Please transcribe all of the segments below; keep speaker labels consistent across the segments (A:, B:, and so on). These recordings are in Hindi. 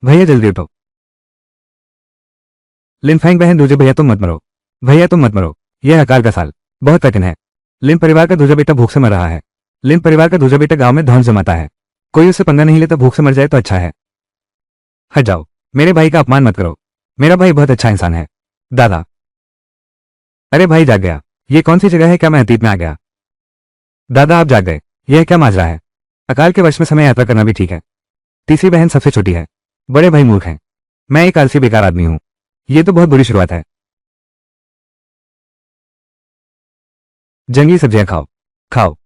A: भैया जल्दी उठो। लिनफेंग बहन दूजे भैया तुम मत मरो। भैया तुम मत मरो। यह अकाल का साल बहुत कठिन है। लिन परिवार का दूजा बेटा भूख से मर रहा है। लिन परिवार का दूजा बेटा गांव में धौन जमाता है। कोई उससे पंगा नहीं लेता, भूख से मर जाए तो अच्छा है। हट जाओ, मेरे भाई का अपमान मत करो। मेरा भाई बहुत अच्छा इंसान है। दादा। अरे भाई जाग गया। ये कौन सी जगह है? क्या मैं अतीत में आ गया? दादा आप जाग गए। यह क्या माजरा है? अकाल के वर्ष में समय यात्रा करना भी ठीक है। तीसरी बहन सबसे छोटी है। बड़े भाई मूर्ख हैं। मैं एक आलसी बेकार आदमी हूं। ये तो बहुत बुरी शुरुआत है। जंगली सब्जियां खाओ। खाओ।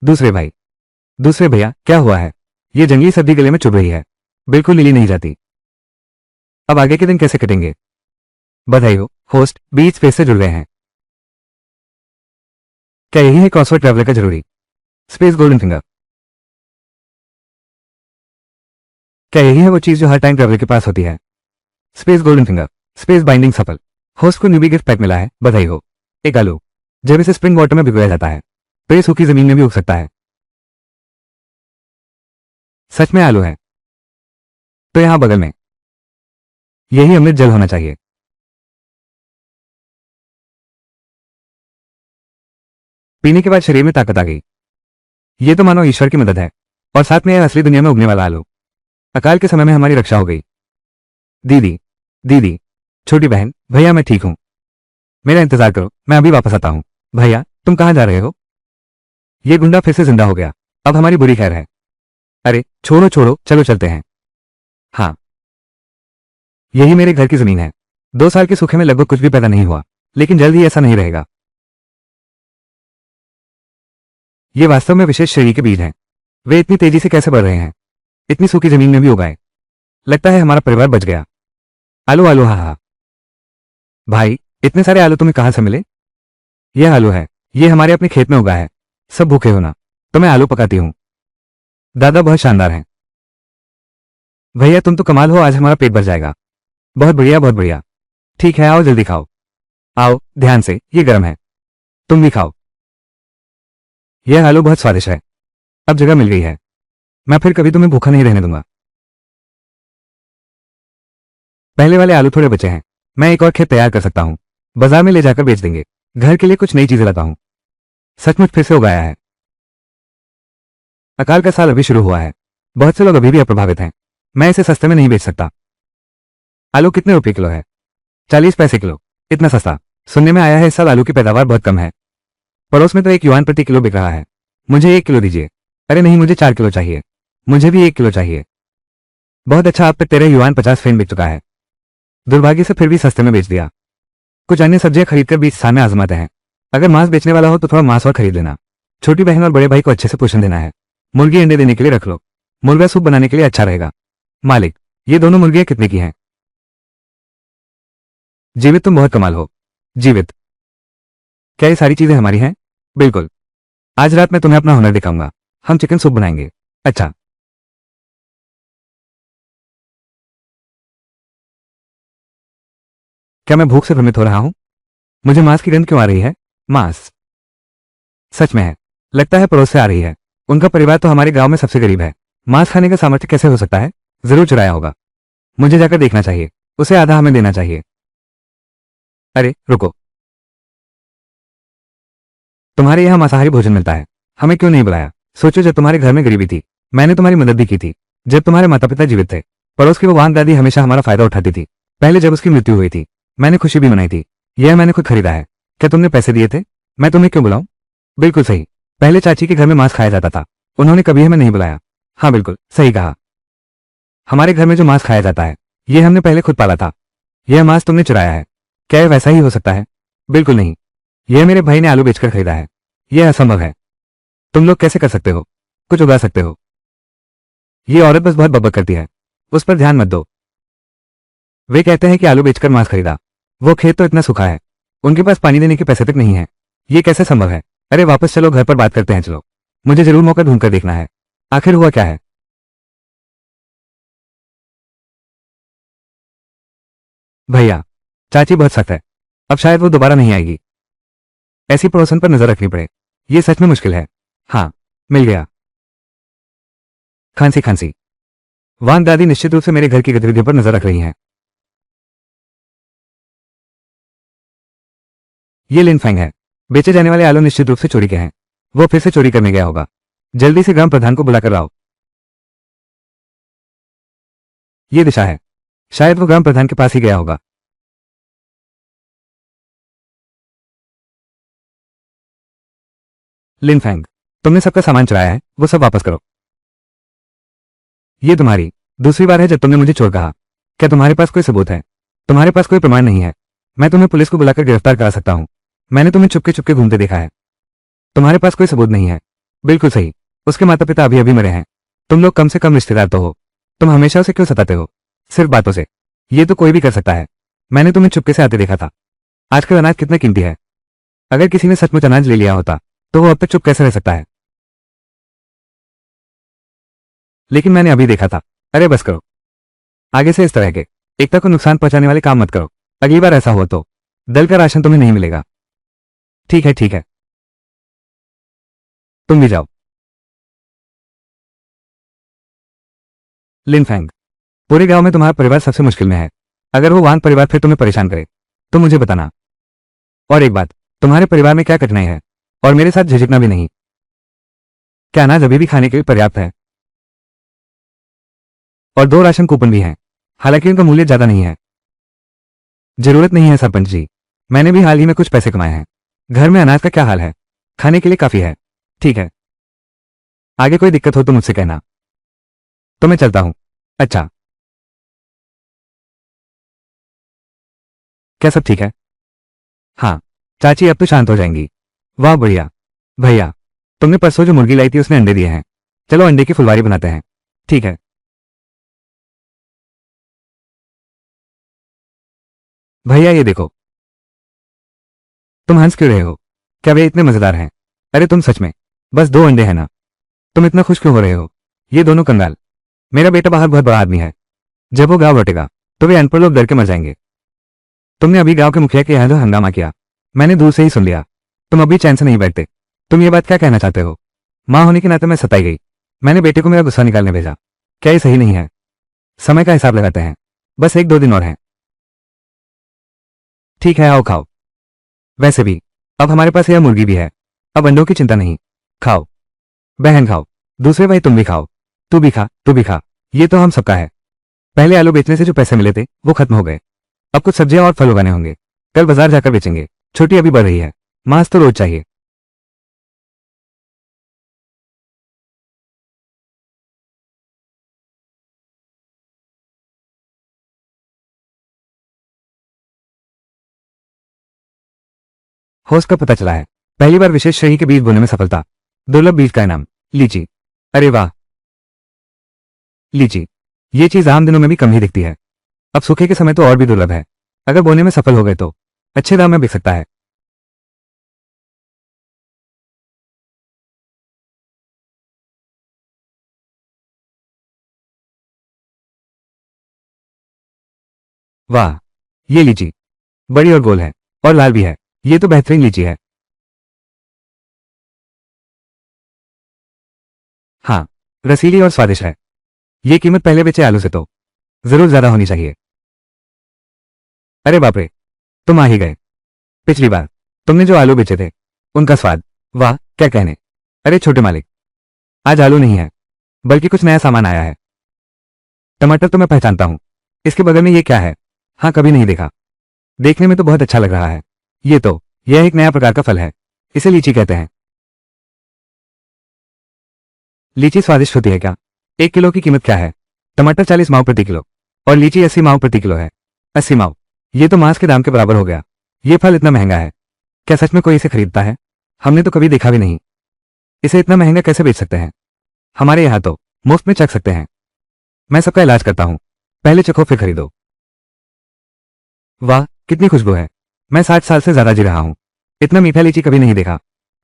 A: दूसरे भाई। दूसरे भैया क्या हुआ है? ये जंगली सब्जी गले में चुभ रही है। बिल्कुल लीली नहीं जाती। अब आगे के दिन कैसे कटेंगे? बधाई हो होस्ट, बीच स्पेस से जुड़ गए हैं। क्या यही है क्रॉसवर्ड ट्रैवलर का जरूरी? Space golden finger. क्या यही है वो चीज जो हर टाइम ट्रैवलर के पास होती है? Space golden finger. Space binding सफल। होस्ट को न्यूबी गिफ्ट पैक मिला है, बधाई हो। एक आलू। जब इसे स्प्रिंग वाटर में भिगोया जाता है तो ये सूखी जमीन में भी उग सकता है। सच में आलू है? तो यहां बगल में यही अमृत जल होना चाहिए। पीने के बाद शरीर में ताकत आ गई। ये तो मानो ईश्वर की मदद है। और साथ में यह असली दुनिया में उगने वाला आलू। अकाल के समय में हमारी रक्षा हो गई। दीदी। दीदी। छोटी बहन भैया मैं ठीक हूं। मेरा इंतजार करो, मैं अभी वापस आता हूं। भैया तुम कहां जा रहे हो? ये गुंडा फिर से जिंदा हो गया। अब हमारी बुरी खैर है। अरे छोड़ो छोड़ो, चलो चलते हैं। हाँ, यही मेरे घर की जमीन है। 2 साल के सूखे में लगभग कुछ भी पैदा नहीं हुआ, लेकिन जल्द ही ऐसा नहीं रहेगा। ये वास्तव में विशेष श्रेणी के बीज हैं। वे इतनी तेजी से कैसे बढ़ रहे हैं? इतनी सूखी जमीन में भी उगाए। लगता है हमारा परिवार बच गया। आलू आलू, हा हा। भाई इतने सारे आलू तुम्हें कहां से मिले? यह आलू है। ये हमारे अपने खेत में उगा है। सब भूखे हो ना, तो मैं आलू पकाती हूं। दादा बहुत शानदार हैं। भैया तुम तो कमाल हो, आज हमारा पेट भर जाएगा। बहुत बढ़िया बहुत बढ़िया। ठीक है आओ जल्दी खाओ। आओ ध्यान से, ये गर्म है। तुम भी खाओ। यह आलू बहुत स्वादिष्ट है। अब जगह मिल गई है। मैं फिर कभी तुम्हें भूखा नहीं रहने दूंगा। पहले वाले आलू थोड़े बचे हैं। मैं एक और खेत तैयार कर सकता हूं। बाजार में ले जाकर बेच देंगे। घर के लिए कुछ नई चीजें लाता हूं। सचमुच फिर से उगाया है। अकाल का साल अभी शुरू हुआ है। बहुत से लोग अभी भी अप्रभावित हैं। मैं इसे सस्ते में नहीं बेच सकता। आलू कितने रुपए किलो है? 40 पैसे किलो। इतना सस्ता? सुनने में आया है इस साल आलू की पैदावार बहुत कम है। पड़ोस में तो 1 युआन प्रति किलो बिक रहा है। मुझे 1 किलो दीजिए। अरे नहीं, मुझे 4 किलो चाहिए। मुझे भी 1 किलो चाहिए। बहुत अच्छा, अब तक 13 युआन 50 फेन बिक चुका है। दुर्भाग्य से फिर भी सस्ते में बेच दिया। कुछ अन्य सब्जियां खरीदकर बीच स्थान में आजमाते हैं। अगर मांस बेचने वाला हो तो थोड़ा मांस और खरीद लेना। छोटी बहन और बड़े भाई को अच्छे से पोषण देना है। मुर्गी अंडे देने के लिए रख लो। मुर्गा सूप बनाने के लिए अच्छा रहेगा। मालिक, ये दोनों मुर्गियां कितने की हैं? जीवित तुम बहुत कमाल हो। जीवित? क्या ये सारी चीजें हमारी हैं? बिल्कुल। आज रात मैं तुम्हें अपना हुनर दिखाऊंगा। हम चिकन सूप बनाएंगे। अच्छा। क्या मैं भूख से भ्रमित हो रहा हूं? मुझे मांस की गंध क्यों आ रही है? मांस? सच में है। लगता है पड़ोस से आ रही है। उनका परिवार तो हमारे गांव में सबसे गरीब है। मांस खाने का सामर्थ्य कैसे हो सकता है? जरूर चुराया होगा। मुझे जाकर देखना चाहिए। उसे आधा हमें देना चाहिए। अरे रुको, तुम्हारे यहाँ मांसाहारी भोजन मिलता है। हमें क्यों नहीं बुलाया? सोचो जब तुम्हारे घर में गरीबी थी, मैंने तुम्हारी मदद भी की थी। जब तुम्हारे माता पिता जीवित थे, पड़ोस की वो वाहन दादी हमेशा हमारा फायदा उठाती थी। पहले जब उसकी मृत्यु हुई थी, मैंने खुशी भी मनाई थी। यह मैंने खुद खरीदा है। क्या तुमने पैसे दिए थे? मैं तुम्हें क्यों बुलाऊं? बिल्कुल सही। पहले चाची के घर में मांस खाया जाता था। उन्होंने कभी हमें नहीं बुलाया। हाँ बिल्कुल सही कहा। हमारे घर में जो मांस खाया जाता है, यह हमने पहले खुद पाला था। यह मांस तुमने चुराया है। क्या यह वैसा ही हो सकता है? बिल्कुल नहीं। यह मेरे भाई ने आलू बेचकर खरीदा है। यह असंभव है। तुम लोग कैसे कर सकते हो? कुछ उगा सकते हो? ये औरत बस बहुत बकबक करती है। उस पर ध्यान मत दो। वे कहते हैं कि आलू बेचकर मांस खरीदा। वो खेत तो इतना सूखा है, उनके पास पानी देने के पैसे तक नहीं है। ये कैसे संभव है? अरे वापस चलो, घर पर बात करते हैं चलो। मुझे जरूर मौका ढूंढकर देखना है। आखिर हुआ क्या है? भैया, चाची बहुत सख्त है। अब शायद वो दोबारा नहीं आएगी। ऐसी पड़ोसन पर नजर रखनी पड़े। ये सच में मुश्किल है। हाँ, मिल गया। खांसी खांसी। वान दादी निश्चित रूप से मेरे घर की गतिविधियों पर नजर रख रही हैं। ये लिन फैंग है। बेचे जाने वाले आलू निश्चित रूप से चोरी के हैं। वो फिर से चोरी करने गया होगा। जल्दी से ग्राम प्रधान को बुलाकर लाओ। ये दिशा है। शायद वो ग्राम प्रधान के पास ही गया होगा। लिन फैंग, तुमने सबका सामान चुराया है, वो सब वापस करो। ये तुम्हारी दूसरी बार है जब तुमने मुझे चोर कहा। क्या तुम्हारे पास कोई सबूत है? तुम्हारे पास कोई प्रमाण नहीं है। मैं तुम्हें पुलिस को बुलाकर गिरफ्तार करा सकता हूं। मैंने तुम्हें चुपके चुपके घूमते देखा है। तुम्हारे पास कोई सबूत नहीं है। बिल्कुल सही। उसके माता पिता अभी अभी मरे हैं। तुम लोग कम से कम रिश्तेदार तो हो। तुम हमेशा उसे क्यों सताते हो? सिर्फ बातों से। ये तो कोई भी कर सकता है। मैंने तुम्हें चुपके से आते देखा था। आजकल अनाज कितना कीमती है। अगर किसी ने सचमुच अनाज ले लिया होता तो वो अब तक चुप कैसे रह सकता है? लेकिन मैंने अभी देखा था। अरे बस करो। आगे से इस तरह के एकता को नुकसान पहुंचाने वाले काम मत करो। अगली बार ऐसा हुआ तो दल का राशन तुम्हें नहीं मिलेगा। ठीक है ठीक है, तुम भी जाओ। लिन फैंग, पूरे गांव में तुम्हारा परिवार सबसे मुश्किल में है। अगर वो वान परिवार फिर तुम्हें परेशान करे तो मुझे बताना। और एक बात, तुम्हारे परिवार में क्या कठिनाई है और मेरे साथ झिझकना भी नहीं। क्या अनाज अभी भी खाने के लिए पर्याप्त है? और 2 राशन कूपन भी हैं, हालांकि उनका मूल्य ज्यादा नहीं है। जरूरत नहीं है सरपंच जी, मैंने भी हाल ही में कुछ पैसे कमाए हैं। घर में अनाज का क्या हाल है? खाने के लिए काफी है। ठीक है, आगे कोई दिक्कत हो तो मुझसे कहना। तो मैं चलता हूं। अच्छा, क्या सब ठीक है? हाँ, चाची अब तो शांत हो जाएंगी। वाह बढ़िया। भैया, तुमने परसों जो मुर्गी लाई थी उसने अंडे दिए हैं। चलो अंडे की फुलवारी बनाते हैं। ठीक है। भैया ये देखो। तुम हंस क्यों रहे हो? क्या वे इतने मजेदार हैं? अरे तुम सच में बस 2 अंडे हैं ना? तुम इतना खुश क्यों हो रहे हो? ये दोनों कंगाल। मेरा बेटा बाहर बहुत बड़ा आदमी है। जब वो गांव लौटेगा तो वे अनपढ़ लोग डर के मर जाएंगे। तुमने अभी गांव के मुखिया के यहाँ जो हंगामा किया, मैंने दूर से ही सुन लिया। तुम अभी चैन से नहीं बैठते। तुम ये बात क्या कहना चाहते हो? मां होने के नाते मैं सताई गई। मैंने बेटे को मेरा गुस्सा निकालने भेजा। क्या ये सही नहीं है? समय का हिसाब लगाते हैं। बस 1-2 दिन और हैं। ठीक है, आओ खाओ। वैसे भी अब हमारे पास यह मुर्गी भी है। अब अंडों की चिंता नहीं। खाओ बहन, खाओ। दूसरे भाई तुम भी खाओ। तू भी खा, तू भी खा। ये तो हम सबका है। पहले आलू बेचने से जो पैसे मिले थे वो खत्म हो गए। अब कुछ सब्जियां और फल उगाने होंगे। कल बाजार जाकर बेचेंगे। छोटी अभी बढ़ रही है। मांस तो रोज चाहिए। होश का पता चला है। पहली बार विशेष श्रेणी के बीज बोने में सफलता। दुर्लभ बीज का इनाम, लीची। अरे वाह, लीची। ये चीज आम दिनों में भी कम ही दिखती है। अब सूखे के समय तो और भी दुर्लभ है। अगर बोने में सफल हो गए तो अच्छे दाम में बिक सकता है। वाह, ये लीची बड़ी और गोल है और लाल भी है। ये तो बेहतरीन लीची है। हाँ, रसीली और स्वादिष्ट है। ये कीमत पहले बेचे आलू से तो जरूर ज्यादा होनी चाहिए। अरे बाप रे, तुम आ ही गए। पिछली बार तुमने जो आलू बेचे थे उनका स्वाद, वाह क्या कहने। अरे छोटे मालिक, आज आलू नहीं है बल्कि कुछ नया सामान आया है। टमाटर तो मैं पहचानता हूं। इसके बगल में ये क्या है? हाँ, कभी नहीं देखा। देखने में तो बहुत अच्छा लग रहा है। यह एक नया प्रकार का फल है। इसे लीची कहते हैं। लीची स्वादिष्ट होती है क्या? 1 किलो की कीमत क्या है? टमाटर 40 माव प्रति किलो और लीची 80 माव प्रति किलो है। 80 माव, ये तो मांस के दाम के बराबर हो गया। ये फल इतना महंगा है। क्या सच में कोई इसे खरीदता है? हमने तो कभी देखा भी नहीं। इसे इतना महंगा कैसे बेच सकते हैं? हमारे यहाँ तो मुफ्त में चख सकते हैं। मैं सबका इलाज करता हूँ। पहले चखो फिर खरीदो। वाह, कितनी खुशबू है। मैं 60 साल से ज्यादा जी रहा हूँ, इतना मीठा लीची कभी नहीं देखा।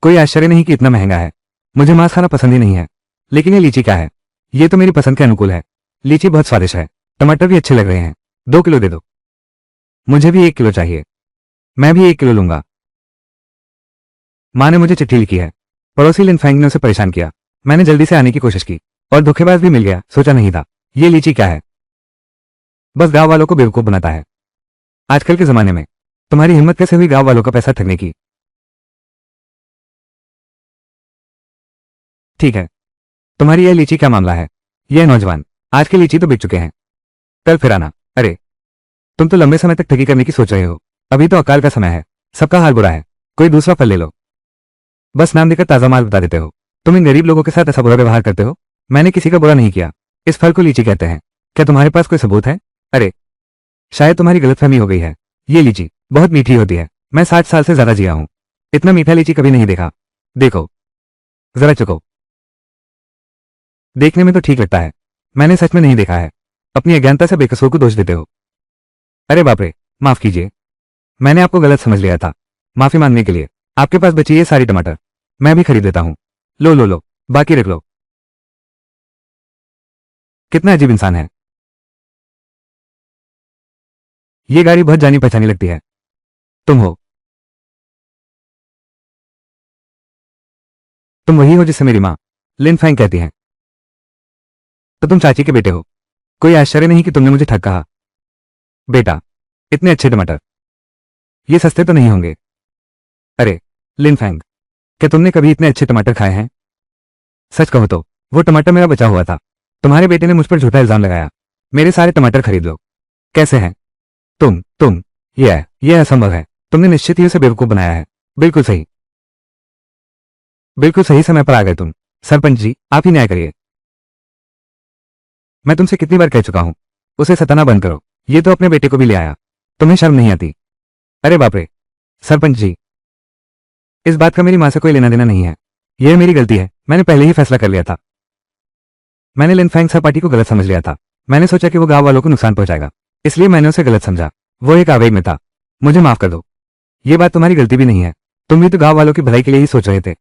A: कोई आश्चर्य नहीं कि इतना महंगा है। मुझे मांस खाना पसंद ही नहीं है, लेकिन ये लीची क्या है? ये तो मेरी पसंद के अनुकूल है। लीची बहुत स्वादिष्ट है। टमाटर भी अच्छे लग रहे हैं। 2 किलो दे दो। मुझे भी 1 किलो चाहिए। मैं भी 1 किलो लूंगा। माँ ने मुझे चिट्ठी लिखी है। पड़ोसी लिनफेंग ने उसे परेशान किया। मैंने जल्दी से आने की कोशिश की, और धोखेबाज भी मिल गया, सोचा नहीं था। ये लीची क्या है? बस गांव वालों को बेवकूफ बनाता है। आजकल के जमाने में तुम्हारी हिम्मत कैसे हुई गांव वालों का पैसा ठगने की? ठीक है, तुम्हारी यह लीची क्या मामला है? यह नौजवान आज की लीची तो बिक चुके हैं, कल फिर आना। अरे, तुम तो लंबे समय तक ठगी करने की सोच रहे हो। अभी तो अकाल का समय है, सबका हाल बुरा है। कोई दूसरा फल ले लो। बस नाम देकर ताजा माल बता देते हो। तुम इन गरीब लोगों के साथ ऐसा बुरा व्यवहार करते हो। मैंने किसी का बुरा नहीं किया। इस फल को लीची कहते हैं। क्या तुम्हारे पास कोई सबूत है? अरे, शायद तुम्हारी गलतफहमी हो गई है। ये लीची बहुत मीठी होती है। मैं 60 साल से ज्यादा जिया हूं, इतना मीठा लीची कभी नहीं देखा। देखो, जरा चुको। देखने में तो ठीक लगता है, मैंने सच में नहीं देखा है। अपनी अज्ञानता से बेकसूर को दोष देते हो। अरे बाप रे, माफ कीजिए, मैंने आपको गलत समझ लिया था। माफी मांगने के लिए। आपके पास बची ये सारी टमाटर, मैं भी खरीद लेता हूं। लो लो लो, बाकी रख लो। कितना अजीब इंसान है। ये गाड़ी बहुत जानी पहचानी लगती है। तुम हो? तुम वही हो जिससे मेरी माँ लिन फैंग कहती हैं। तो तुम चाची के बेटे हो। कोई आश्चर्य नहीं कि तुमने मुझे ठग कहा। बेटा, इतने अच्छे टमाटर, ये सस्ते तो नहीं होंगे। अरे लिन फैंग, क्या तुमने कभी इतने अच्छे टमाटर खाए हैं? सच कहो तो वो टमाटर मेरा बचा हुआ था। तुम्हारे बेटे ने मुझ पर झूठा इल्जाम लगाया। मेरे सारे टमाटर खरीद लो। कैसे हैं? तुम यह असंभव है। तुमने निश्चित ही उसे बेवकूफ बनाया है। बिल्कुल सही, बिल्कुल सही समय पर आ गए तुम। सरपंच जी, आप ही न्याय करिए। मैं तुमसे कितनी बार कह चुका हूं, उसे सताना बंद करो। ये तो अपने बेटे को भी ले आया। तुम्हें शर्म नहीं आती? अरे बाप रे, सरपंच जी, इस बात का मेरी मां से कोई लेना देना नहीं है। यह मेरी गलती है, मैंने पहले ही फैसला कर लिया था। मैंने लिनफैंग सहपाठी को गलत समझ लिया था। मैंने सोचा कि वो गांव वालों को नुकसान पहुंचाएगा, इसलिए मैंने उसे गलत समझा। वो एक आवेग में था। मुझे माफ कर दो। ये बात तुम्हारी गलती भी नहीं है। तुम भी तो गांव वालों की भलाई के लिए ही सोच रहे थे।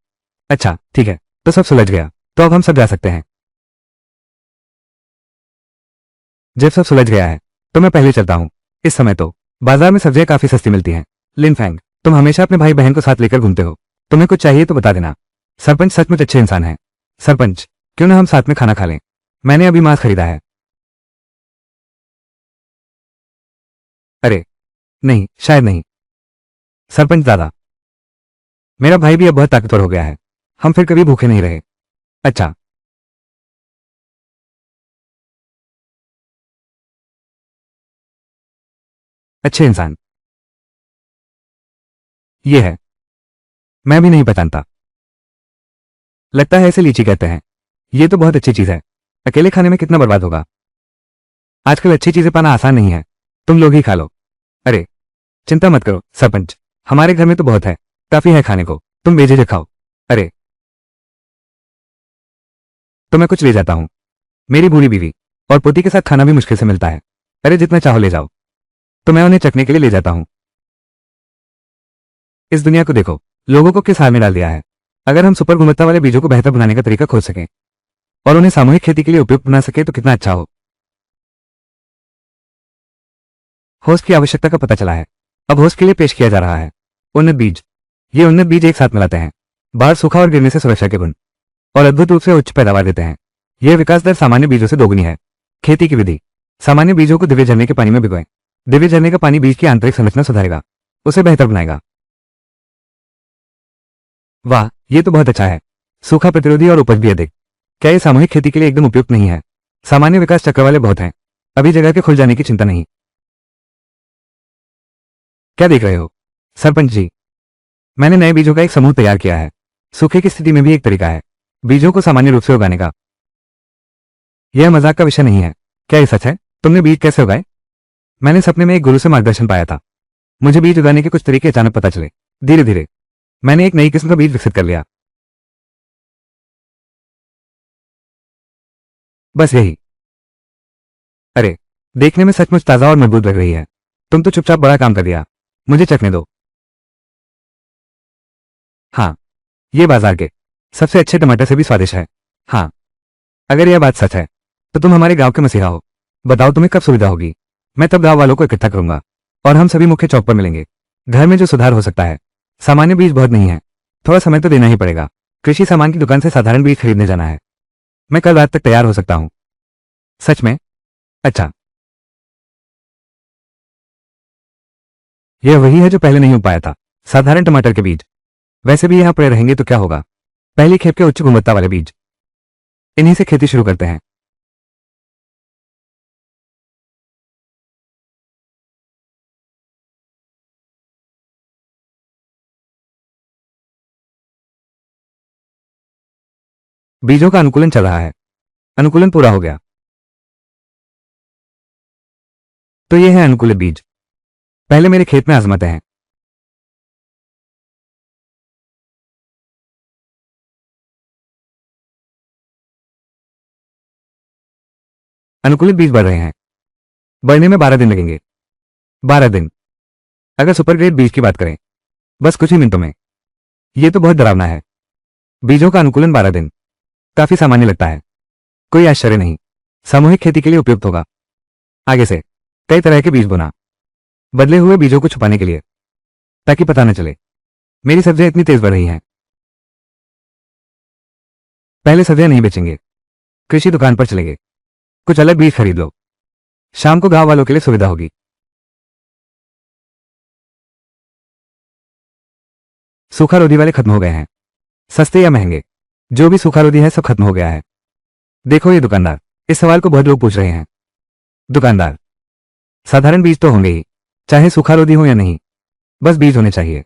A: अच्छा ठीक है, तो सब सुलझ गया। तो अब हम सब जा सकते हैं। जब सब सुलझ गया है तो मैं पहले चलता हूँ। इस समय तो बाजार में सब्जियां काफी सस्ती मिलती हैं। लिनफैंग, तुम हमेशा अपने भाई बहन को साथ लेकर घूमते हो। तुम्हें कुछ चाहिए तो बता देना। सरपंच सचमुच अच्छे इंसान हैं। सरपंच, क्यों ना हम साथ में खाना खा लें? मैंने अभी मांस खरीदा है। अरे नहीं, शायद नहीं। सरपंच दादा, मेरा भाई भी अब बहुत ताकतवर हो गया है। हम फिर कभी भूखे नहीं रहे। अच्छा, अच्छे इंसान ये है, मैं भी नहीं पहचानता। लगता है इसे लीची कहते हैं। ये तो बहुत अच्छी चीज है। अकेले खाने में कितना बर्बाद होगा। आजकल अच्छी चीजें पाना आसान नहीं है। तुम लोग ही खा लो। अरे, चिंता मत करो सरपंच, हमारे घर में तो बहुत है, काफी है खाने को। तुम बेझिझक खाओ। अरे, तो मैं कुछ ले जाता हूँ। मेरी बूढ़ी बीवी और पोती के साथ खाना भी मुश्किल से मिलता है। अरे जितना चाहो ले जाओ। तो मैं उन्हें चखने के लिए ले जाता हूँ। इस दुनिया को देखो, लोगों को किस हाल में डाल दिया है। अगर हम सुपर गुणवत्ता वाले बीजों को बेहतर बनाने का तरीका खोज सकें और उन्हें सामूहिक खेती के लिए उपयुक्त बना सके तो कितना अच्छा हो। होस्ट की आवश्यकता का पता चला है। अब होस्ट के लिए पेश किया जा रहा है उन्नत बीज। ये उन्नत बीज एक साथ मिलाते हैं बाढ़, सूखा और गिरने से सुरक्षा के गुण और अद्भुत रूप से उच्च पैदावार देते हैं। यह विकास दर सामान्य बीजों से दोगुनी है। खेती की विधि, सामान्य बीजों को दिव्य झरने के पानी में भिगोएं। दिव्य झरने का पानी बीज की आंतरिक संरचना सुधारेगा, उसे बेहतर बनाएगा। वाह, ये तो बहुत अच्छा है। सूखा प्रतिरोधी और उपज भी अधिक। क्या ये सामूहिक खेती के लिए एकदम उपयुक्त नहीं है? सामान्य विकास चक्र वाले बहुत हैं, अभी जगह के खुल जाने की चिंता नहीं। क्या देख रहे हो सरपंच जी? मैंने नए बीजों का एक समूह तैयार किया है। सूखे की स्थिति में भी एक तरीका है बीजों को सामान्य रूप से उगाने का। यह मजाक का विषय नहीं है। क्या ये सच है? तुमने बीज कैसे उगाए? मैंने सपने में एक गुरु से मार्गदर्शन पाया था। मुझे बीज उगाने के कुछ तरीके अचानक पता चले। धीरे धीरे मैंने एक नई किस्म का बीज विकसित कर लिया। बस यही। अरे, देखने में सचमुच ताजा और मजबूत लग रही है। तुम तो चुपचाप बड़ा काम कर दिया। मुझे चखने दो। हाँ, ये बाजार के सबसे अच्छे टमाटर से भी स्वादिष्ट है। हाँ, अगर यह बात सच है तो तुम हमारे गांव के मसीहा हो। बताओ तुम्हें कब सुविधा होगी? मैं तब गांव वालों को इकट्ठा करूंगा और हम सभी मुख्य चौक पर मिलेंगे। घर में जो सुधार हो सकता है। सामान्य बीज बहुत नहीं है, थोड़ा समय तो देना ही पड़ेगा। कृषि सामान की दुकान से साधारण बीज खरीदने जाना है। मैं कल रात तक तैयार हो सकता हूँ। सच में? अच्छा। यह वही है जो पहले नहीं हो पाया था, साधारण टमाटर के बीज। वैसे भी यहाँ पड़े रहेंगे तो क्या होगा। पहली खेप के उच्च गुणवत्ता वाले बीज, इन्हीं से खेती शुरू करते हैं। बीजों का अनुकूलन चल रहा है। अनुकूलन पूरा हो गया। तो ये है अनुकूलित बीज। पहले मेरे खेत में आजमाते हैं। अनुकूलित बीज बढ़ रहे हैं। बढ़ने में 12 दिन लगेंगे। 12 दिन। अगर सुपर ग्रेड बीज की बात करें, बस कुछ ही मिनटों में। ये तो बहुत डरावना है। बीजों का अनुकूलन 12 दिन काफी सामान्य लगता है। कोई आश्चर्य नहीं। सामूहिक खेती के लिए उपयुक्त होगा। आगे से कई तरह के बीज बोना, बदले हुए बीजों को छुपाने के लिए, ताकि पता न चले मेरी सब्जियां इतनी तेज बढ़ रही हैं। पहले सब्जियां नहीं बेचेंगे, कृषि दुकान पर चलेंगे। कुछ अलग बीज खरीद लो। शाम को गांव वालों के लिए सुविधा होगी। सूखा रोधी वाले खत्म हो गए हैं। सस्ते या महंगे, जो भी सूखा रोधी है सब खत्म हो गया है। देखो ये दुकानदार, इस सवाल को बहुत लोग पूछ रहे हैं। दुकानदार, साधारण बीज तो होंगे ही, चाहे सूखा रोधी हो या नहीं, बस बीज होने चाहिए।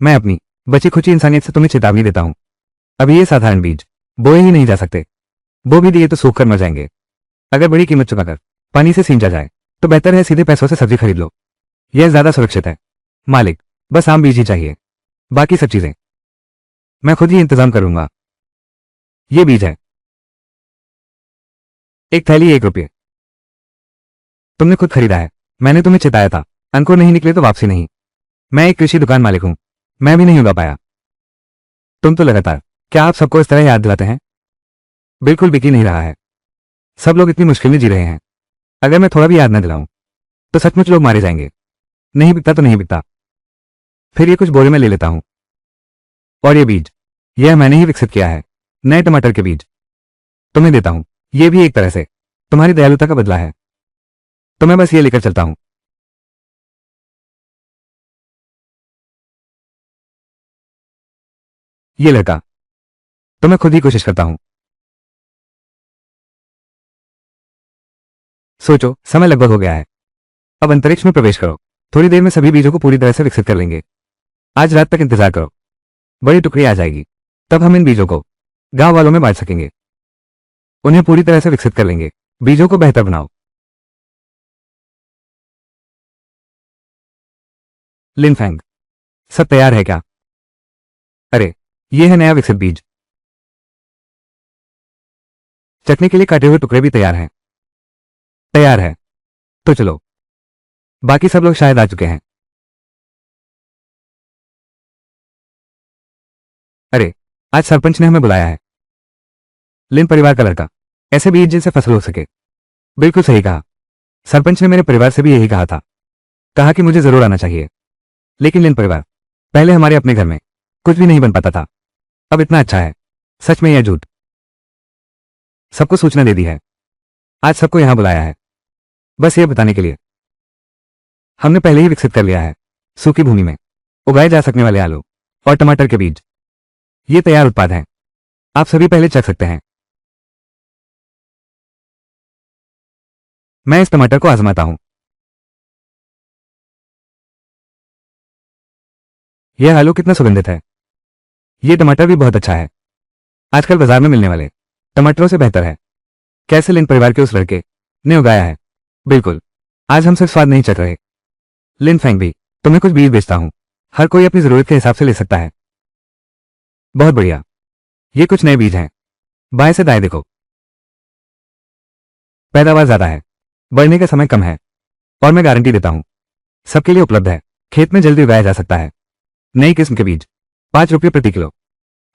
A: मैं अपनी बची खुची इंसानियत से तुम्हें चेतावनी देता हूं। अभी ये साधारण बीज बोए ही नहीं जा सकते। बो भी दिए तो सूख कर मर जाएंगे। अगर बड़ी कीमत चुकाकर पानी से सींचा जाए तो बेहतर है सीधे पैसों से सब्जी खरीद लो। यह ज्यादा सुरक्षित है। मालिक, बस आम बीज ही चाहिए, बाकी सब चीजें मैं खुद ही इंतजाम करूंगा। ये बीज है। एक थैली 1 रुपये। तुमने खुद खरीदा है। मैंने तुम्हें चिताया था, अंकुर नहीं निकले तो वापसी नहीं। मैं एक कृषि दुकान मालिक हूं, मैं भी नहीं उगा पाया। तुम तो लगातार, क्या आप सबको इस तरह याद दिलाते हैं? बिल्कुल बिक ही नहीं रहा है। सब लोग इतनी मुश्किल में जी रहे हैं। अगर मैं थोड़ा भी याद न दिलाऊं तो सचमुच लोग मारे जाएंगे। नहीं बिकता तो नहीं बिकता। फिर ये कुछ बोरे में ले लेता हूं। और ये बीज, यह मैंने ही विकसित किया है। नए टमाटर के बीज तुम्हें देता हूं। ये भी एक तरह से तुम्हारी दयालुता का बदला है। तो मैं बस ये लेकर चलता हूं। ये लड़का, तो मैं खुद ही कोशिश करता हूं। सोचो, समय लगभग हो गया है। अब अंतरिक्ष में प्रवेश करो। थोड़ी देर में सभी बीजों को पूरी तरह से विकसित कर लेंगे। आज रात तक इंतजार करो, बड़ी टुकड़ी आ जाएगी। तब हम इन बीजों को गांव वालों में बांट सकेंगे। उन्हें पूरी तरह से विकसित कर लेंगे। बीजों को बेहतर बनाओ। लिनफेंग, सब तैयार है क्या? अरे, ये है नया विकसित बीज। चटनी के लिए काटे हुए टुकड़े भी तैयार हैं। तैयार है, तो चलो। बाकी सब लोग शायद आ चुके हैं। अरे, आज सरपंच ने हमें बुलाया है। लिन परिवार का लड़का, ऐसे बीज जिनसे फसल हो सके। बिल्कुल सही कहा। सरपंच ने मेरे परिवार से भी यही कहा था। कहा कि मुझे जरूर आना चाहिए। लेकिन लिन परिवार, पहले हमारे अपने घर में कुछ भी नहीं बन पाता था। अब इतना अच्छा है। सच में यह झूठ। सबको सूचना दे दी है। आज सबको यहां बुलाया है, बस ये बताने के लिए। हमने पहले ही विकसित कर लिया है। सूखी भूमि में उगाए जा सकने वाले आलू और टमाटर के बीज, ये तैयार उत्पाद हैं। आप सभी पहले चख सकते हैं। मैं इस टमाटर को आजमाता हूं। यह आलू कितना सुगंधित है। यह टमाटर भी बहुत अच्छा है। आजकल बाजार में मिलने वाले टमाटरों से बेहतर है। कैसे लिन परिवार के उस लड़के ने उगाया है। बिल्कुल। आज हम सिर्फ स्वाद नहीं चख रहे। लिन फेंग भी, तुम्हें कुछ बीज बेचता हूं। हर कोई अपनी जरूरत के हिसाब से ले सकता है। बहुत बढ़िया। ये कुछ नए बीज हैं। बाएं से दाएं देखो। पैदावार ज्यादा है, बढ़ने का समय कम है, और मैं गारंटी देता हूं सबके लिए उपलब्ध है। खेत में जल्दी उगाया जा सकता है। नई किस्म के बीज 5 रुपये प्रति किलो।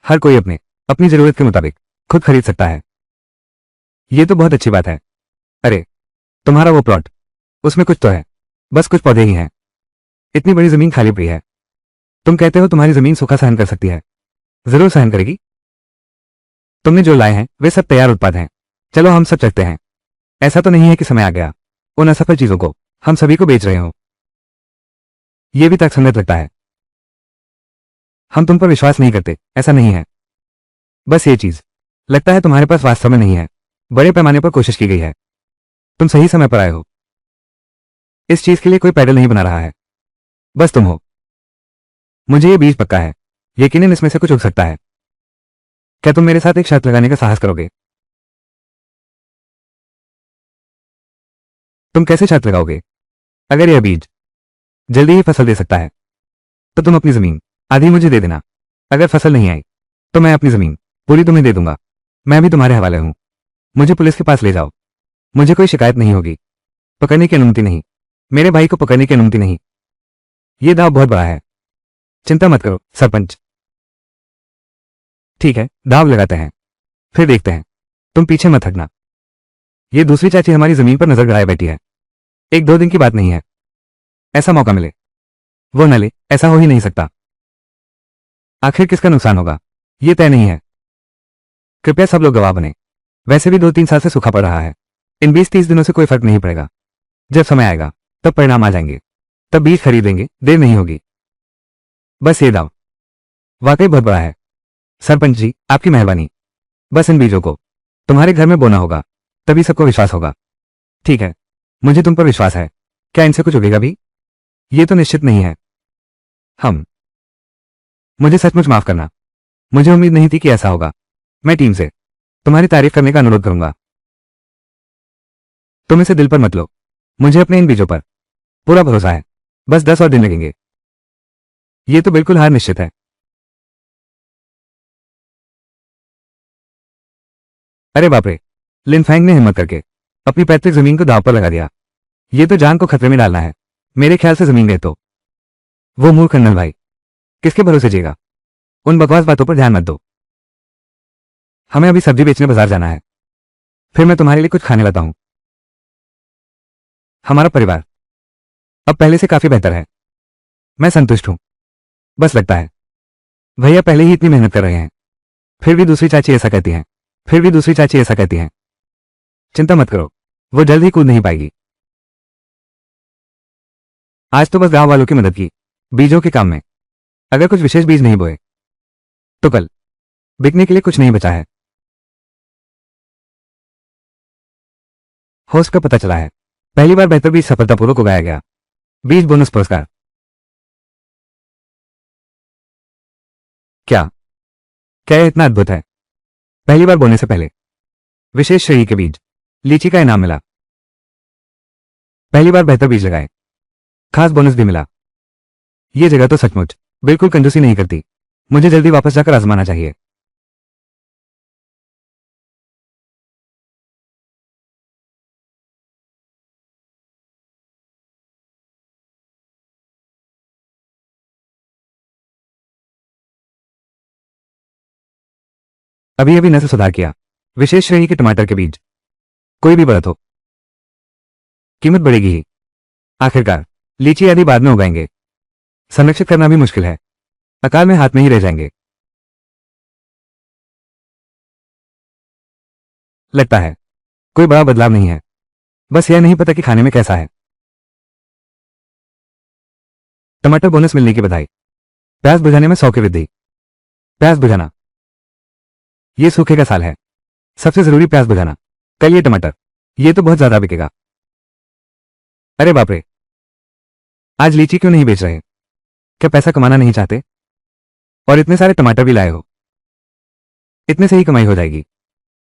A: हर कोई अपने अपनी जरूरत के मुताबिक खुद खरीद सकता है। ये तो बहुत अच्छी बात है। अरे, तुम्हारा वो प्लॉट, उसमें कुछ तो है। बस कुछ पौधे ही हैं। इतनी बड़ी जमीन खाली पड़ी है। तुम कहते हो तुम्हारी जमीन सूखा सहन कर सकती है। जरूर सहन करेगी। तुमने जो लाए हैं वे सब तैयार उत्पाद हैं। चलो हम सब चलते हैं। ऐसा तो नहीं है कि समय आ गया उन असफल चीजों को हम सभी को बेच रहे हो। यह भी तर्कसंगत लगता है। हम तुम पर विश्वास नहीं करते, ऐसा नहीं है। बस ये चीज लगता है तुम्हारे पास वास्तव में नहीं है। बड़े पैमाने पर कोशिश की गई है। तुम सही समय पर आए हो। इस चीज के लिए कोई पैडल नहीं बना रहा है, बस तुम हो। मुझे ये बीज पक्का है, यकीनन इसमें से कुछ उग सकता है। क्या तुम मेरे साथ एक शर्त लगाने का साहस करोगे? तुम कैसे शर्त लगाओगे? अगर यह बीज जल्दी ही फसल दे सकता है तो तुम अपनी जमीन आधी मुझे दे देना। अगर फसल नहीं आई तो मैं अपनी जमीन पूरी तुम्हें दे दूंगा। मैं भी तुम्हारे हवाले हूं। मुझे पुलिस के पास ले जाओ, मुझे कोई शिकायत नहीं होगी। पकड़ने की अनुमति नहीं, मेरे भाई को पकड़ने की अनुमति नहीं। यह दाव बहुत बड़ा है। चिंता मत करो सरपंच। ठीक है, दाव लगाते हैं, फिर देखते हैं। तुम पीछे मत हटना। ये दूसरी चाची हमारी जमीन पर नजर गड़ाए बैठी है। एक दो दिन की बात नहीं है। ऐसा मौका मिले वो न ले, ऐसा हो ही नहीं सकता। आखिर किसका नुकसान होगा यह तय नहीं है। कृपया सब लोग गवाह बने। वैसे भी 2-3 साल से सूखा पड़ रहा है। इन 20-30 दिनों से कोई फर्क नहीं पड़ेगा। जब समय आएगा तब परिणाम आ जाएंगे, तब बीज खरीद लेंगे, देर नहीं होगी। बस ये दाव वाकई बहुत बड़ा है। सरपंच जी, आपकी मेहरबानी। बस इन बीजों को तुम्हारे घर में बोना होगा, तभी सबको विश्वास होगा। ठीक है, मुझे तुम पर विश्वास है। क्या इनसे कुछ उगेगा भी? ये तो निश्चित नहीं है। हम मुझे सचमुच माफ करना। मुझे उम्मीद नहीं थी कि ऐसा होगा। मैं टीम से तुम्हारी तारीफ करने का अनुरोध करूंगा। तुम इसे दिल पर मत लो। मुझे अपने इन बीजों पर पूरा भरोसा है। बस 10 और दिन लगेंगे। ये तो बिल्कुल हार निश्चित है। अरे बाप रे, लिनफैंग ने हिम्मत करके अपनी पैतृक जमीन को दांव पर लगा दिया। ये तो जान को खतरे में डालना है। मेरे ख्याल से जमीन गए तो वो मूर्ख अन्नल भाई किसके भरोसे जिएगा? उन बकवास बातों पर ध्यान मत दो। हमें अभी सब्जी बेचने बाजार जाना है, फिर मैं तुम्हारे लिए कुछ खाने लाता हूं। हमारा परिवार अब पहले से काफी बेहतर है। मैं संतुष्ट हूं। बस लगता है भैया पहले ही इतनी मेहनत कर रहे हैं, फिर भी दूसरी चाची ऐसा कहती हैं। चिंता मत करो, वो जल्द ही कूद नहीं पाएगी। आज तो बस गांव वालों की मदद की बीजों के काम में। अगर कुछ विशेष बीज नहीं बोए तो कल बिकने के लिए कुछ नहीं बचा है। होस्ट का पता चला है पहली बार बेहतर बीज सफलतापूर्वक उगाया गया। बीज बोनस पुरस्कार। क्या क्या यह इतना अद्भुत है? पहली बार बोने से पहले विशेष श्रेणी के बीज लीची का इनाम मिला। पहली बार बेहतर बीज लगाए, खास बोनस भी मिला। यह जगह तो सचमुच बिल्कुल कंजूसी नहीं करती। मुझे जल्दी वापस जाकर आजमाना चाहिए। अभी अभी नस्ल सुधार किया विशेष श्रेणी के टमाटर के बीज। कोई भी बढ़त हो, कीमत बढ़ेगी ही। आखिरकार लीची आदि बाद में उगाएंगे, संरक्षित करना भी मुश्किल है। अकाल में हाथ में ही रह जाएंगे। लगता है कोई बड़ा बदलाव नहीं है। बस यह नहीं पता कि खाने में कैसा है। टमाटर बोनस मिलने की बधाई। प्यास बुझाने में 100 की वृद्धि। प्यास बुझाना, यह सूखे का साल है। सबसे जरूरी प्यास बुझाना। कल ये टमाटर, ये तो बहुत ज्यादा बिकेगा। अरे बाप रे, आज लीची क्यों नहीं बेच रहे? क्या पैसा कमाना नहीं चाहते? और इतने सारे टमाटर भी लाए हो, इतने से ही कमाई हो जाएगी।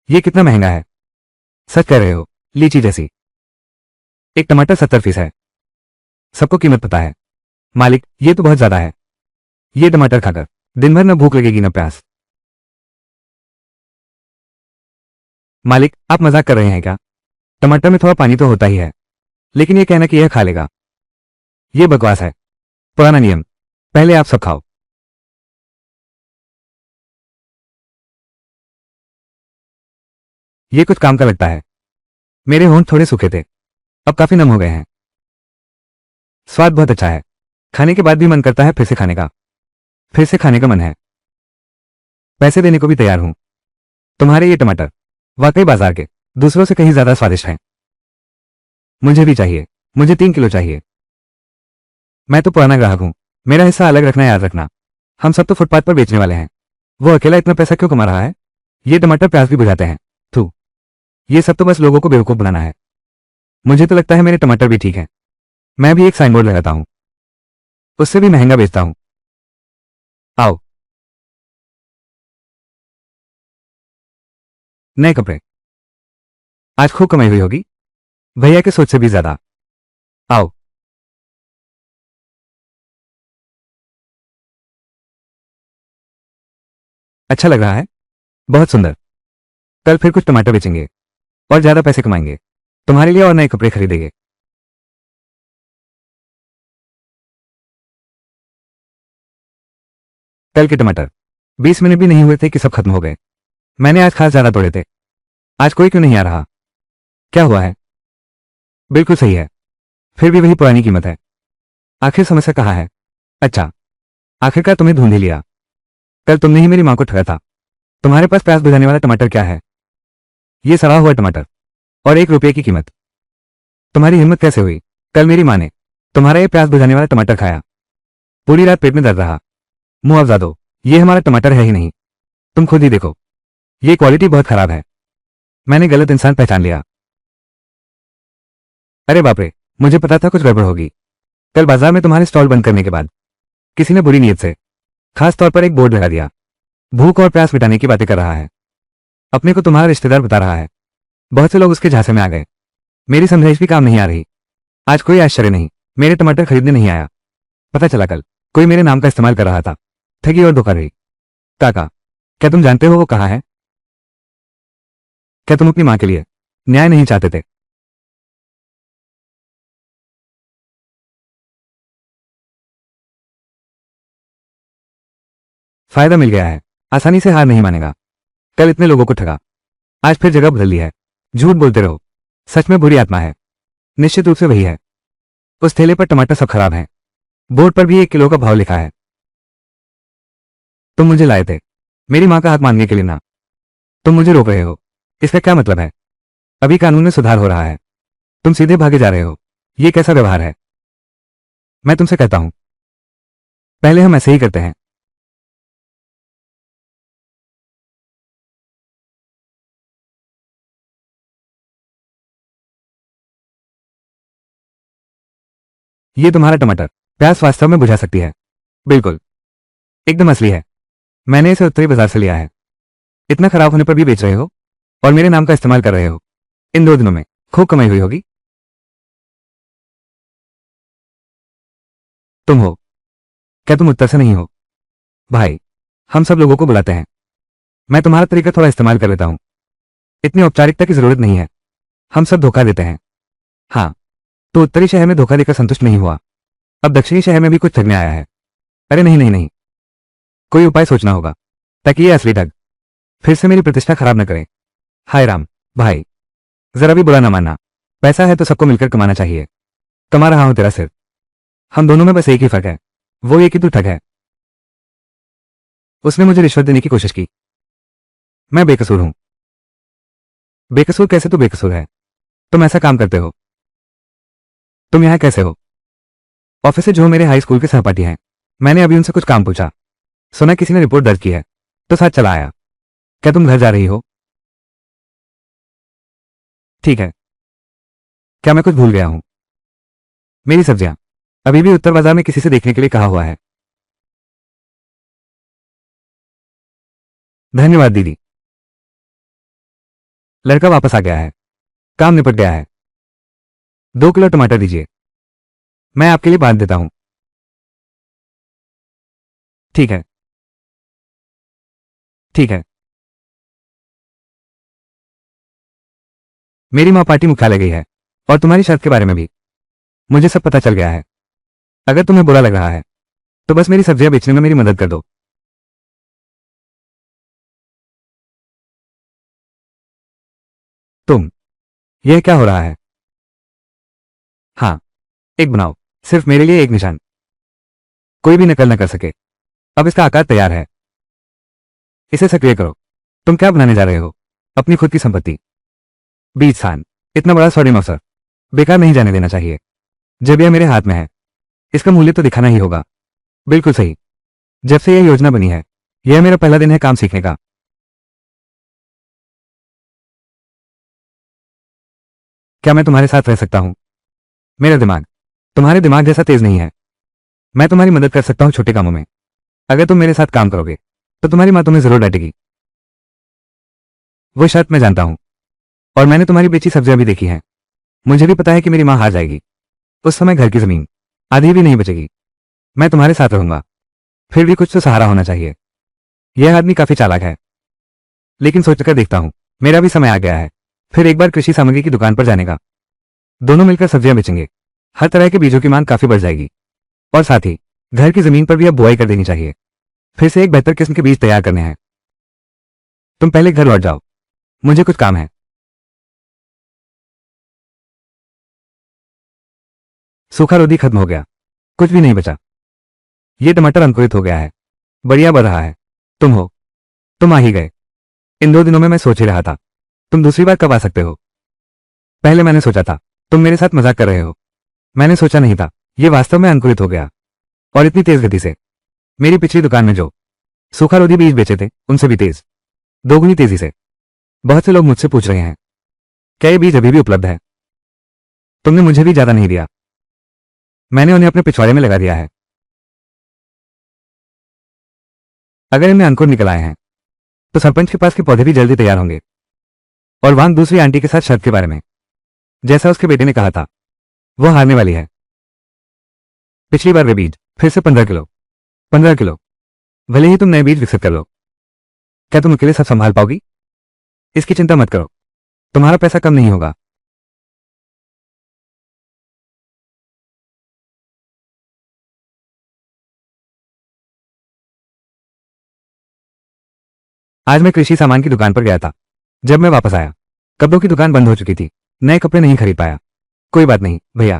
A: ये कितना महंगा है? सच कह रहे हो, लीची जैसी। एक टमाटर 70 फीस है। सबको कीमत पता है। मालिक, ये तो बहुत ज्यादा है। ये टमाटर खाकर दिन भर न भूख लगेगी न प्यास। मालिक, आप मजाक कर रहे हैं क्या? टमाटर में थोड़ा पानी तो होता ही है, लेकिन ये कहना कि यह खा लेगा, यह बकवास है। पुराना नियम, पहले आप सब खाओ। ये कुछ काम का लगता है। मेरे होंठ थोड़े सूखे थे, अब काफी नम हो गए हैं। स्वाद बहुत अच्छा है। खाने के बाद भी मन करता है फिर से खाने का। फिर से खाने का मन है। पैसे देने को भी तैयार हूं। तुम्हारे ये टमाटर वाकई बाजार के दूसरों से कहीं ज्यादा स्वादिष्ट हैं। मुझे भी चाहिए। मुझे 3 किलो चाहिए। मैं तो पुराना ग्राहक हूं, मेरा हिस्सा अलग रखना याद रखना। हम सब तो फुटपाथ पर बेचने वाले हैं। वो अकेला इतना पैसा क्यों कमा रहा है? ये टमाटर प्याज भी बुझाते हैं। थू, ये सब तो बस लोगों को बेवकूफ बनाना है। मुझे तो लगता है मेरे टमाटर भी ठीक हैं। मैं भी एक साइन बोर्ड लगाता हूं, उससे भी महंगा बेचता हूं। आओ। नए कपड़े। आज खूब कमाई हुई होगी, भैया के सोच से भी ज्यादा। आओ। अच्छा लग रहा है, बहुत सुंदर। कल फिर कुछ टमाटर बेचेंगे और ज्यादा पैसे कमाएंगे, तुम्हारे लिए और नए कपड़े खरीदेंगे। कल के टमाटर 20 मिनट भी नहीं हुए थे कि सब खत्म हो गए। मैंने आज खास ज्यादा तोड़े थे। आज कोई क्यों नहीं आ रहा? क्या हुआ है? बिल्कुल सही है, फिर भी वही पुरानी कीमत है। आखिर समस्या कहाँ है? अच्छा, आखिरकार तुम्हें ढूंढ ही लिया। कल तुमने ही मेरी मां को ठगा था। तुम्हारे पास प्याज बुझाने वाला टमाटर क्या है? ये सड़ा हुआ टमाटर और 1 रुपये की कीमत। तुम्हारी हिम्मत कैसे हुई? कल मेरी मां ने तुम्हारा ये प्याज बुझाने वाला टमाटर खाया। पूरी रात पेट में दर्द रहा। मुंह अफजा दो, ये हमारा टमाटर है ही नहीं। तुम खुद ही देखो, ये क्वालिटी बहुत खराब है। मैंने गलत इंसान पहचान लिया। अरे बाप रे, मुझे पता था कुछ गड़बड़ होगी। कल बाजार में तुम्हारे स्टॉल बंद करने के बाद किसी ने बुरी नीयत से खास तौर पर एक बोर्ड लगा दिया। भूख और प्यास मिटाने की बातें कर रहा है, अपने को तुम्हारा रिश्तेदार बता रहा है। बहुत से लोग उसके झांसे में आ गए। मेरी समझाइश भी काम नहीं आ रही। आज कोई आश्चर्य नहीं, मेरे टमाटर खरीदने नहीं आया। पता चला कल कोई मेरे नाम का इस्तेमाल कर रहा था। ठगी और धोखाधड़ी। काका, क्या तुम जानते हो वो कहाँ है? क्या तुम अपनी मां के लिए न्याय नहीं चाहते थे? फायदा मिल गया है, आसानी से हार नहीं मानेगा। कल इतने लोगों को ठगा, आज फिर जगह बदल ली है। झूठ बोलते रहो, सच में बुरी आत्मा है। निश्चित रूप से वही है। उस ठेले पर टमाटर सब खराब हैं। बोर्ड पर भी 1 किलो का भाव लिखा है। तुम मुझे लाए थे मेरी मां का हक मांगने के लिए ना। तुम मुझे रोक रहे हो, इसका क्या मतलब है? अभी कानून में सुधार हो रहा है, तुम सीधे भागे जा रहे हो। ये कैसा व्यवहार है? मैं तुमसे कहता हूं, पहले हम ऐसे ही करते हैं। ये तुम्हारा टमाटर प्यास वास्तव में बुझा सकती है। बिल्कुल, एकदम असली है। मैंने इसे उत्तरी बाजार से लिया है। इतना खराब होने पर भी बेच रहे हो और मेरे नाम का इस्तेमाल कर रहे हो। इन 2 दिनों में खूब कमाई हुई होगी। तुम हो। क्या तुम उत्तर से नहीं हो? भाई, हम सब लोगों को बुलाते हैं। मैं तुम्हारा तरीका थोड़ा इस्तेमाल कर लेता हूं। इतनी औपचारिकता की जरूरत नहीं है। हम सब धोखा देते हैं। हाँ, तो उत्तरी शहर में धोखा देकर संतुष्ट नहीं हुआ, अब दक्षिणी शहर में भी कुछ ठगने आया है। अरे नहीं नहीं नहीं, कोई उपाय सोचना होगा ताकि ये असली ठग फिर से मेरी प्रतिष्ठा खराब न करे। हाय राम। भाई, जरा भी बुरा ना मानना। पैसा है तो सबको मिलकर कमाना चाहिए। कमा रहा हूं तेरा सिर। हम दोनों में बस एक ही फर्क है, वो ये कि तू ठग है। उसने मुझे रिश्वत देने की कोशिश की। मैं बेकसूर हूं। बेकसूर कैसे? तू बेकसूर है, तुम ऐसा काम करते हो। तुम यहां कैसे हो? ऑफिस से जो मेरे हाई स्कूल के सहपाठी हैं, मैंने अभी उनसे कुछ काम पूछा। सुना किसी ने रिपोर्ट दर्ज की है, तो साथ चला आया। क्या तुम घर जा रही हो? ठीक है। क्या मैं कुछ भूल गया हूं? मेरी सब्जियां अभी भी उत्तर बाजार में किसी से देखने के लिए कहा हुआ है। धन्यवाद दीदी। लड़का वापस आ गया है, काम निपट गया है। 2 किलो टमाटर दीजिए, मैं आपके लिए बांध देता हूं। ठीक है। ठीक है। मेरी मां पार्टी मुख्यालय गई है और तुम्हारी शर्त के बारे में भी मुझे सब पता चल गया है। अगर तुम्हें बुरा लग रहा है तो बस मेरी सब्जियां बेचने में मेरी मदद कर दो। तुम, यह क्या हो रहा है? हाँ, एक बनाओ, सिर्फ मेरे लिए एक निशान। कोई भी नकल न कर सके। अब इसका आकार तैयार है, इसे सक्रिय करो। तुम क्या बनाने जा रहे हो? अपनी खुद की संपत्ति। बीज स्थान। इतना बड़ा स्वर्णिम अवसर बेकार नहीं जाने देना चाहिए। जब यह मेरे हाथ में है, इसका मूल्य तो दिखाना ही होगा। बिल्कुल सही। जब से यह योजना बनी है, यह मेरा पहला दिन है काम सीखने का। क्या मैं तुम्हारे साथ रह सकता हूं? मेरा दिमाग तुम्हारे दिमाग जैसा तेज नहीं है। मैं तुम्हारी मदद कर सकता हूं छोटे कामों में। अगर तुम मेरे साथ काम करोगे तो तुम्हारी माँ तुम्हें जरूर डांटेगी। वो शर्त मैं जानता हूं, और मैंने तुम्हारी बेची सब्जियां भी देखी हैं। मुझे भी पता है कि मेरी माँ हार जाएगी। उस समय घर की जमीन आधी भी नहीं बचेगी। मैं तुम्हारे साथ रहूंगा। फिर भी कुछ तो सहारा होना चाहिए। यह आदमी काफी चालाक है, लेकिन सोचकर देखता हूं मेरा भी समय आ गया है फिर एक बार कृषि सामग्री की दुकान पर जाने का। दोनों मिलकर सब्जियां बेचेंगे। हर तरह के बीजों की मांग काफी बढ़ जाएगी, और साथ ही घर की जमीन पर भी अब बुआई कर देनी चाहिए। फिर से एक बेहतर किस्म के बीज तैयार करने हैं। तुम पहले घर लौट जाओ, मुझे कुछ काम है। सूखा रोधी खत्म हो गया, कुछ भी नहीं बचा। ये टमाटर अंकुरित हो गया है, बढ़िया बढ़ रहा है। तुम हो, तुम आ ही गए। इन 2 दिनों में मैं सोच ही रहा था तुम दूसरी बार कब आ सकते हो। पहले मैंने सोचा था तुम मेरे साथ मजाक कर रहे हो। मैंने सोचा नहीं था ये वास्तव में अंकुरित हो गया, और इतनी तेज गति से। मेरी पिछली दुकान में जो सूखा रोधी बीज बेचे थे उनसे भी तेज, दोगुनी तेजी से। बहुत से लोग मुझसे पूछ रहे हैं क्या ये बीज अभी भी उपलब्ध है। तुमने मुझे भी ज्यादा नहीं दिया, मैंने उन्हें अपने पिछवाड़े में लगा दिया है। अगर इनमें अंकुर निकल आए हैं तो सरपंच के पास के पौधे भी जल्दी तैयार होंगे। और वहां दूसरी आंटी के साथ शर्त के बारे में, जैसा उसके बेटे ने कहा था, वो हारने वाली है। पिछली बार वे बीज फिर से 15 किलो, 15 किलो। भले ही तुम नए बीज विकसित कर लो, क्या तुम अकेले सब संभाल पाओगी? इसकी चिंता मत करो, तुम्हारा पैसा कम नहीं होगा। आज मैं कृषि सामान की दुकान पर गया था। जब मैं वापस आया, कपड़ों की दुकान बंद हो चुकी थी। नए कपड़े नहीं खरीद पाया। कोई बात नहीं भैया,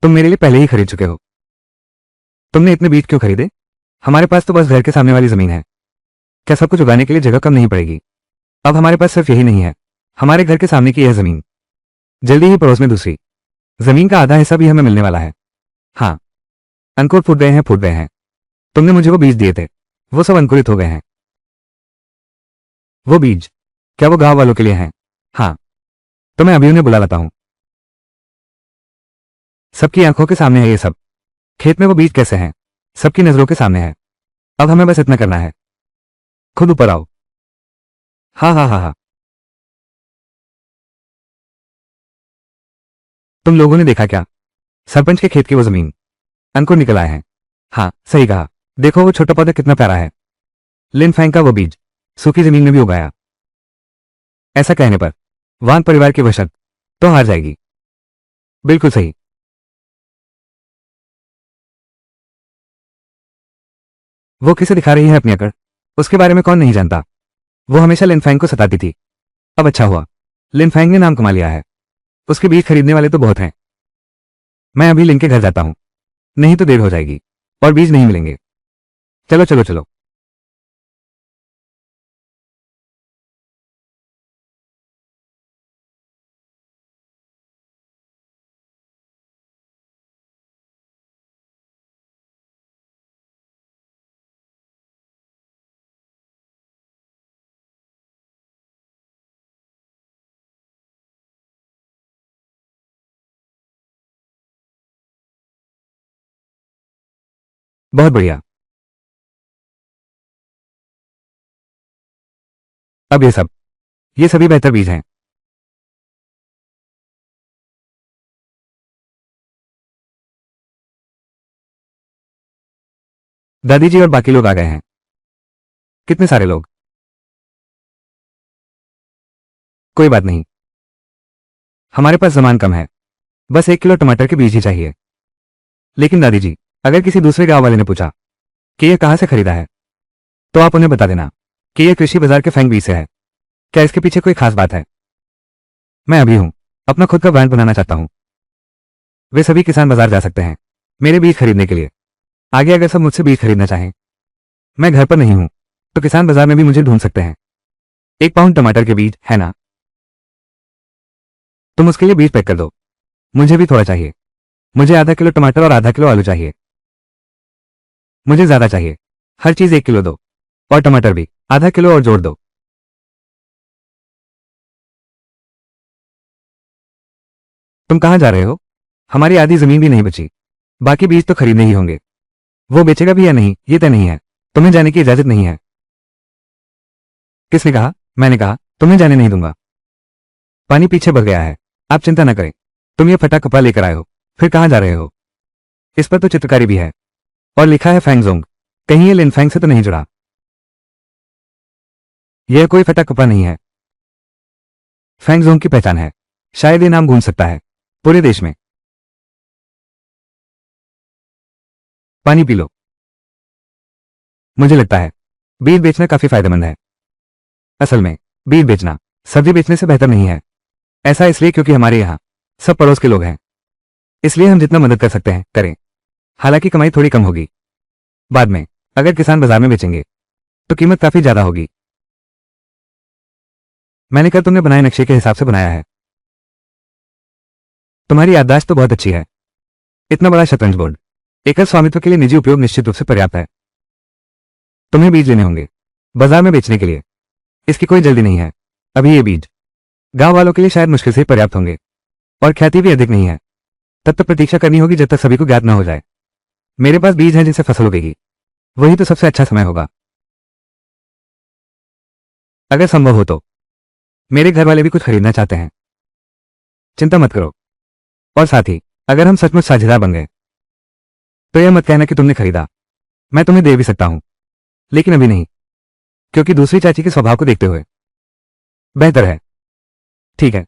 A: तुम मेरे लिए पहले ही खरीद चुके हो। तुमने इतने बीज क्यों खरीदे? हमारे पास तो बस घर के सामने वाली जमीन है। क्या सब कुछ उगाने के लिए जगह कम नहीं पड़ेगी? अब हमारे पास सिर्फ यही नहीं है, हमारे घर के सामने की यह जमीन, जल्दी ही पड़ोस में दूसरी जमीन का आधा हिस्सा भी हमें मिलने वाला है। हाँ, अंकुर फूट गए हैं, फूट गए हैं। तुमने मुझे वो बीज दिए थे, वो सब अंकुरित हो गए हैं। वो बीज, क्या वो गांव वालों के लिए हैं? हाँ, तो मैं अभी उन्हें बुला लाता हूं। सबकी आंखों के सामने है ये सब। खेत में वो बीज कैसे हैं, सबकी नजरों के सामने है। अब हमें बस इतना करना है, खुद ऊपर आओ। हाँ हाँ हाँ हाँ। तुम लोगों ने देखा क्या? सरपंच के खेत की वो जमीन, अंकुर निकल आए हैं। हाँ, सही कहा। देखो वो छोटा पौधा कितना प्यारा है। लिन फैंग का वो बीज सूखी जमीन में भी उगाया। ऐसा कहने पर वान परिवार की वह शर्त तो हार जाएगी। बिल्कुल सही। वो किसे दिखा रही है अपनी अकड़? उसके बारे में कौन नहीं जानता। वो हमेशा लिन फैंग को सताती थी। अब अच्छा हुआ, लिन फैंग ने नाम कमा लिया है। उसके बीज खरीदने वाले तो बहुत हैं। मैं अभी लिन के घर जाता हूं, नहीं तो देर हो जाएगी और बीज नहीं मिलेंगे। चलो चलो चलो। बहुत बढ़िया। अब ये सभी बेहतर बीज हैं। दादी जी और बाकी लोग आ गए हैं। कितने सारे लोग? कोई बात नहीं, हमारे पास सामान कम है। बस 1 किलो टमाटर के बीज ही चाहिए। लेकिन दादी जी, अगर किसी दूसरे गांव वाले ने पूछा कि यह कहां से खरीदा है, तो आप उन्हें बता देना कि यह कृषि बाजार के फैंग बीज से है। क्या इसके पीछे कोई खास बात है? मैं अभी हूं, अपना खुद का ब्रांड बनाना चाहता हूं। वे सभी किसान बाजार जा सकते हैं मेरे बीज खरीदने के लिए। आगे अगर सब मुझसे बीज खरीदना चाहें, मैं घर पर नहीं हूं, तो किसान बाजार में भी मुझे ढूंढ सकते हैं। 1 पाउंड टमाटर के बीज है ना? तुम उसके लिए बीज पैक कर दो। मुझे भी थोड़ा चाहिए। मुझे आधा किलो टमाटर और आधा किलो आलू चाहिए। मुझे ज्यादा चाहिए। हर चीज 1 किलो दो। और टमाटर भी आधा किलो और जोड़ दो। तुम कहाँ जा रहे हो? हमारी आधी जमीन भी नहीं बची। बाकी बीज तो खरीदने ही होंगे। वो बेचेगा भी या नहीं ये तय नहीं है। तुम्हें जाने की इजाजत नहीं है। किसने कहा? मैंने कहा तुम्हें जाने नहीं दूंगा। पानी पीछे बढ़ गया है। आप चिंता न करें। तुम ये फटा कपड़ा लेकर आए हो, फिर कहाँ जा रहे हो? इस पर तो चित्रकारी भी है और लिखा है फैंगजोंग। कहीं ये लिनफैंग से तो नहीं जुड़ा? यह कोई फटा कपड़ा नहीं है। फैंगजोंग की पहचान है। शायद ये नाम गूंज सकता है पूरे देश में। पानी पी लो। मुझे लगता है बीज बेचना काफी फायदेमंद है। असल में बीज बेचना सब्जी बेचने से बेहतर नहीं है। ऐसा इसलिए क्योंकि हमारे यहाँ सब पड़ोस के लोग हैं। इसलिए हम जितना मदद कर सकते हैं करें। हालांकि कमाई थोड़ी कम होगी। बाद में अगर किसान बाजार में बेचेंगे तो कीमत काफी ज्यादा होगी। मैंने कल तुमने बनाए नक्शे के हिसाब से बनाया है। तुम्हारी याददाश्त तो बहुत अच्छी है। इतना बड़ा शतरंज बोर्ड एकल स्वामित्व के लिए निजी उपयोग निश्चित रूप से पर्याप्त है। तुम्हें बीज लेने होंगे बाजार में बेचने के लिए। इसकी कोई जल्दी नहीं है। अभी ये बीज गांव वालों के लिए शायद मुश्किल से ही पर्याप्त होंगे और ख्याति भी अधिक नहीं है। तब तक प्रतीक्षा करनी होगी जब तक सभी को ज्ञात न हो जाए। मेरे पास बीज हैं जिनसे फसल उगेगी। वही तो सबसे अच्छा समय होगा। अगर संभव हो तो मेरे घर वाले भी कुछ खरीदना चाहते हैं। चिंता मत करो। और साथ ही अगर हम सचमुच साझेदार बन गए तो यह मत कहना कि तुमने खरीदा। मैं तुम्हें दे भी सकता हूं लेकिन अभी नहीं, क्योंकि दूसरी चाची के स्वभाव को देखते हुए। बेहतर है। ठीक है।